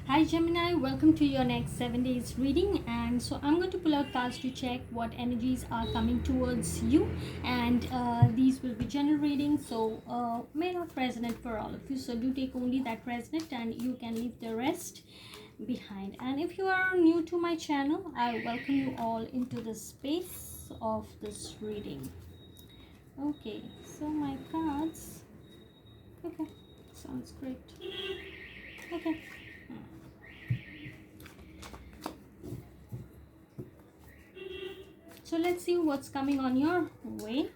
Hi Gemini, welcome to your next 7 days reading. And so I'm going to pull out cards to check what energies are coming towards you, and these will be general readings, so may not resonate for all of you. So do take only that resonate, and you can leave the rest behind. And if you are new to my channel, I welcome you all into the space of this reading. Okay, so my cards. Okay, sounds great. Okay. So let's see what's coming on your way.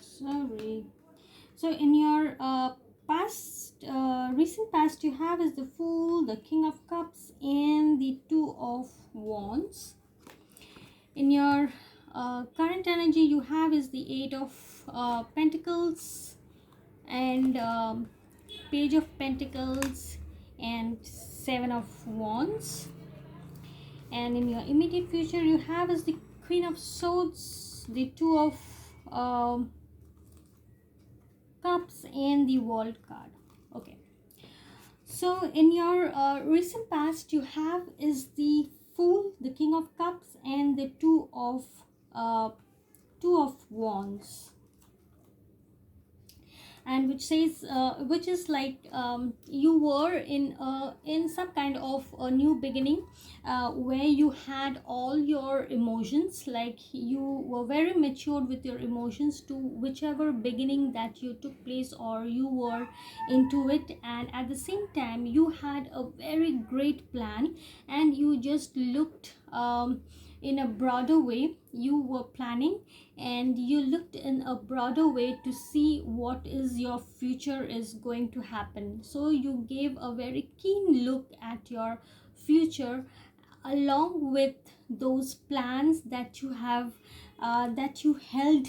Sorry. So in your recent past, you have is the Fool, the King of Cups, and the Two of Wands. In your current energy, you have is the Eight of Pentacles, and Page of Pentacles, and Seven of Wands. And in your immediate future, you have is the Queen of Swords, the Two of Cups, and the World card. Okay, so in your recent past, you have is the Fool, the King of Cups, and the Two of Wands, and which says which is like you were in some kind of a new beginning, where you had all your emotions, like you were very matured with your emotions to whichever beginning that you took place or you were into it, and at the same time you had a very great plan, and you just looked in a broader way. You were planning, and you looked in a broader way to see what is your future is going to happen. So you gave a very keen look at your future, along with those plans that you have that you held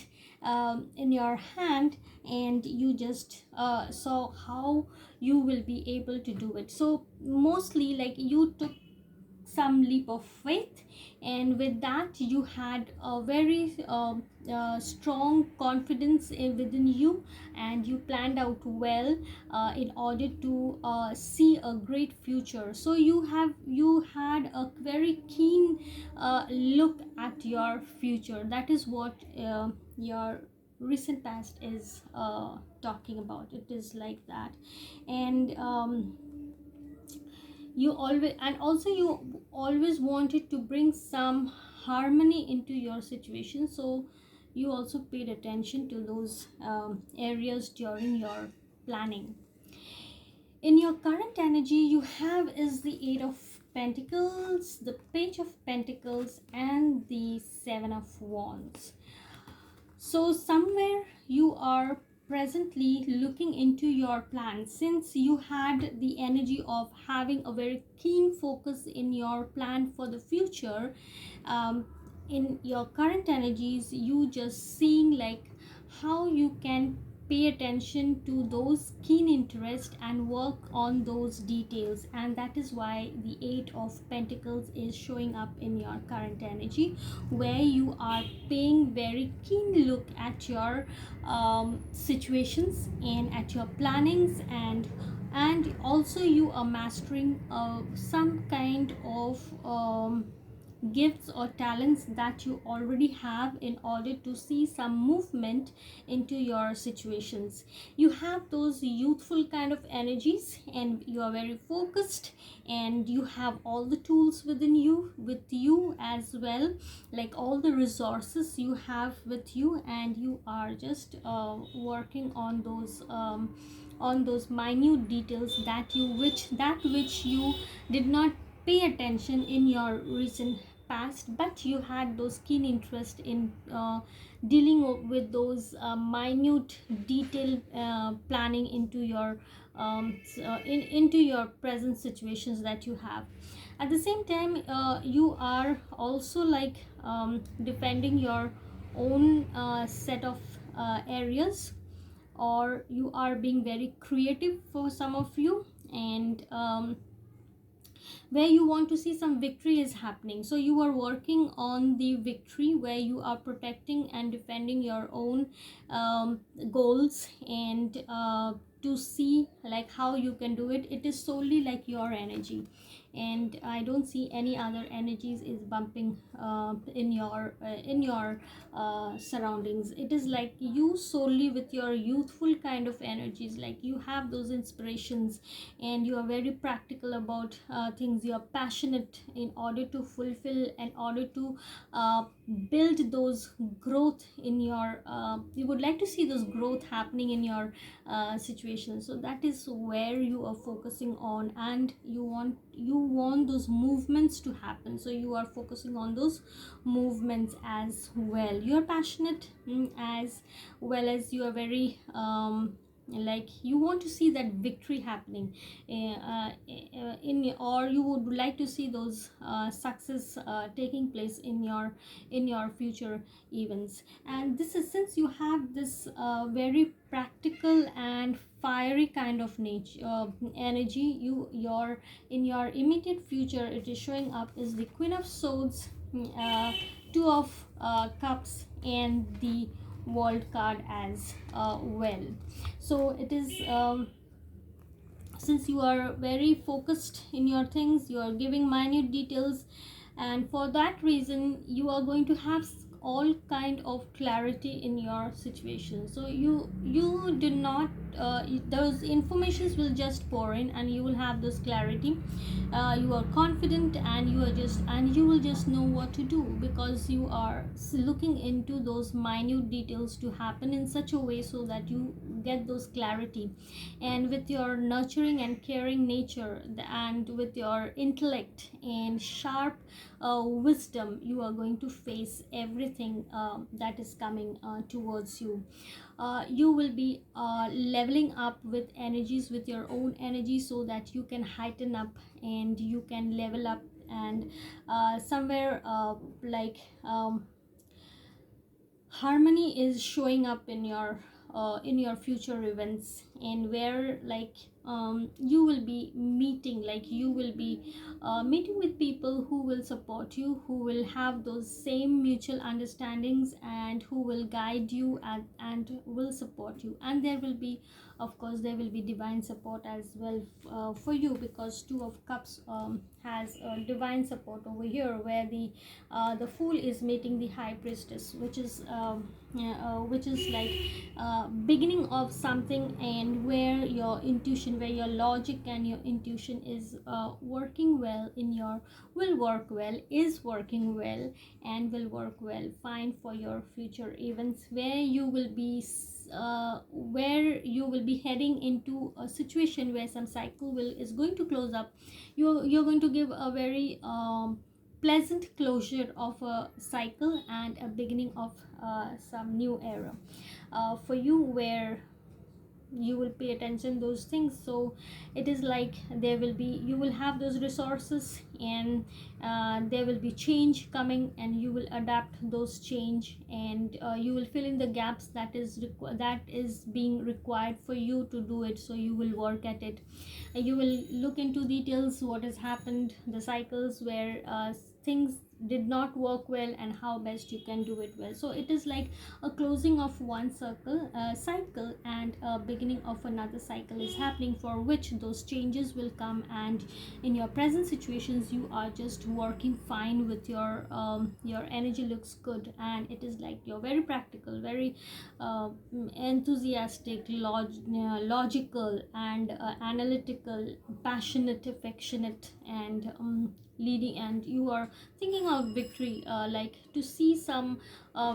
in your hand, and you just saw how you will be able to do it. So mostly, like, you took some leap of faith, and with that you had a very strong confidence within you, and you planned out well in order to see a great future. So you had a very keen look at your future. That is what your recent past is talking about. It is like that. And you always, and also you always wanted to bring some harmony into your situation, so you also paid attention to those areas during your planning. In your current energy, you have is the Eight of Pentacles, the Page of Pentacles, and the Seven of Wands. So somewhere you are presently looking into your plan, since you had the energy of having a very keen focus in your plan for the future. In your current energies, you just seeing like how you can pay attention to those keen interest and work on those details, and that is why the Eight of Pentacles is showing up in your current energy, where you are paying very keen look at your situations and at your plannings, and also you are mastering some kind of gifts or talents that you already have in order to see some movement into your situations. You have those youthful kind of energies, and you are very focused, and you have all the tools within you, with you as well, like all the resources you have with you, and you are just working on those minute details that which you did not pay attention in your recent past, but you had those keen interest in dealing with those minute detail planning into your into your present situations that you have. At the same time, you are also like defending your own set of areas, or you are being very creative for some of you, and where you want to see some victory is happening. So you are working on the victory where you are protecting and defending your own goals, and to see like how you can do it. It is solely like your energy, and I don't see any other energies is bumping in your surroundings. It is like you solely with your youthful kind of energies, like you have those inspirations, and you are very practical about things. You are passionate in order to fulfill, in order to build those growth in your you would like to see those growth happening in your situation. So that is where you are focusing on, and you want those movements to happen, so you are focusing on those movements as well. You are passionate, as well as you are very like you want to see that victory happening in, or you would like to see those success taking place in your future events. And this is, since you have this very practical and fiery kind of nature energy, your in your immediate future, it is showing up is the Queen of Swords, Two of Cups, and the World card as well. So it is since you are very focused in your things, you are giving minute details, and for that reason you are going to have all kind of clarity in your situation. So you do not those informations will just pour in, and you will have this clarity. You are confident, and you will just know what to do, because you are looking into those minute details to happen in such a way so that you get those clarity. And with your nurturing and caring nature, and with your intellect and sharp wisdom, you are going to face everything that is coming towards you. You will be leveling up with energies, with your own energy, so that you can heighten up and you can level up. And somewhere harmony is showing up in your future events, and where you will be meeting, like you will be meeting with people who will support you, who will have those same mutual understandings, and who will guide you and will support you. And there will be, of course, there will be divine support as well for you, because Two of Cups has divine support over here, where the Fool is meeting the High Priestess, which is like beginning of something, and where your intuition, where your logic and your intuition is working well in your will work well, is working well, and will work well fine for your future events, where you will be heading into a situation where some cycle is going to close up. You're going to give a very pleasant closure of a cycle and a beginning of some new era for you, where you will pay attention those things. So it is like there will be, you will have those resources, and there will be change coming, and you will adapt those change, and you will fill in the gaps that is being required for you to do it. So you will work at it, and you will look into details what has happened, the cycles where things did not work well, and how best you can do it well. So it is like a closing of one cycle, and a beginning of another cycle is happening, for which those changes will come. And in your present situations, you are just working fine with your energy looks good, and it is like you're very practical, very enthusiastic, logical, and analytical, passionate, affectionate, and leading, and you are thinking of victory, like to see some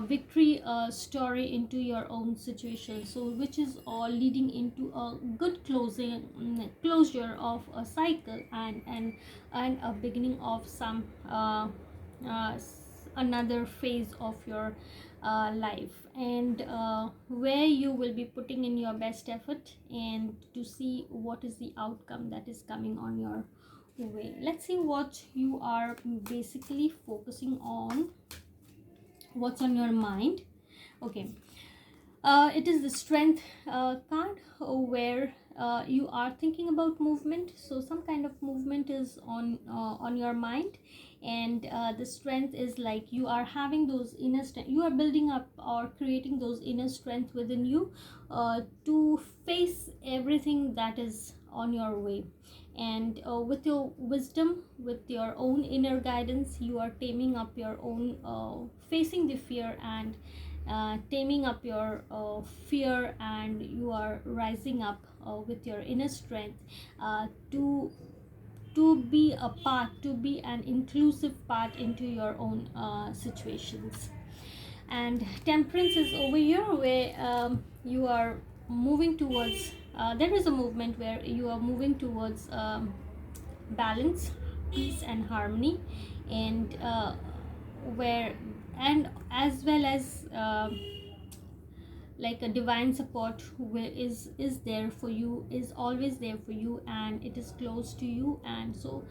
victory story into your own situation. So which is all leading into a good closure of a cycle, and a beginning of some another phase of your life, and where you will be putting in your best effort, and to see what is the outcome that is coming on your way. Let's see what you are basically focusing on, what's on your mind. Okay, it is the Strength card, where you are thinking about movement, so some kind of movement is on your mind. And the strength is like you are having those inner strength, you are building up or creating those inner strength within you to face everything that is on your way. And with your wisdom, with your own inner guidance, you are taming up your own facing the fear, and taming up your fear, and you are rising up with your inner strength to be a part, to be an inclusive part into your own situations. And temperance is over here, where you are moving towards there is a movement where you are moving towards balance, peace and harmony. And where, and as well as like a divine support is there for you, is always there for you, and it is close to you. And so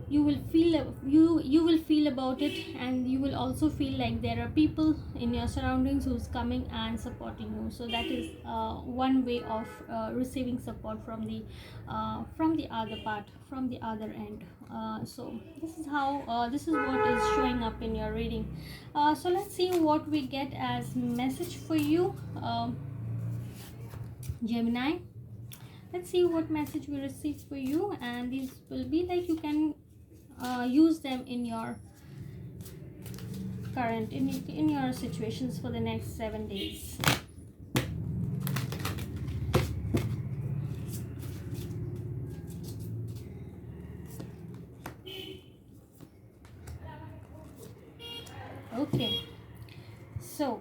you will feel, you will feel about it, and you will also feel like there are people in your surroundings who's coming and supporting you. So that is one way of receiving support from the other part, from the other end. So this is how this is what is showing up in your reading. So let's see what we get as message for you, Gemini. Let's see what message we receive for you, and these will be like you can use them in your current, in your situations for the next 7 days. Okay, so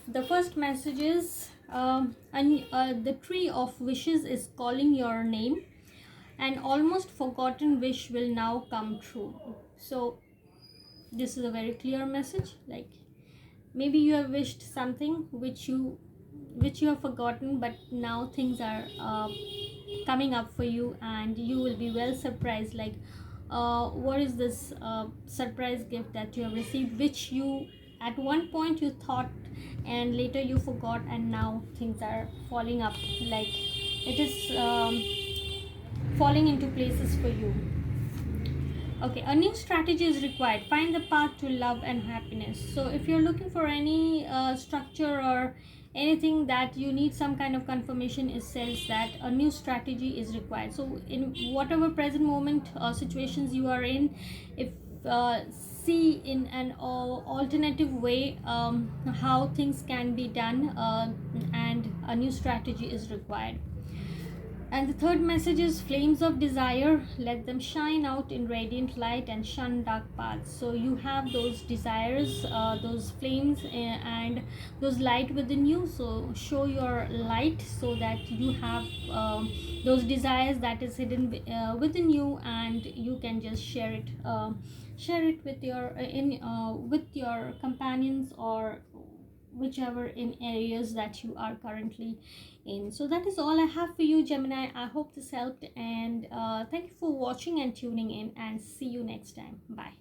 the first message is the tree of wishes is calling your name. An almost forgotten wish will now come true. So this is a very clear message, like maybe you have wished something which you have forgotten, but now things are coming up for you, and you will be well surprised, like what is this surprise gift that you have received, which you at one point you thought and later you forgot, and now things are falling up, like it is falling into places for you. Okay, a new strategy is required. Find the path to love and happiness. So if you're looking for any structure or anything that you need some kind of confirmation, it says that a new strategy is required. So in whatever present moment situations you are in, if see in an alternative way how things can be done, and a new strategy is required. And the third message is flames of desire, let them shine out in radiant light and shun dark paths. So you have those desires, those flames, and those light within you. So show your light so that you have those desires that is hidden within you, and you can just share it with your with your companions, or whichever in areas that you are currently in. So that is all I have for you, Gemini. I hope this helped, and thank you for watching and tuning in, and see you next time. Bye.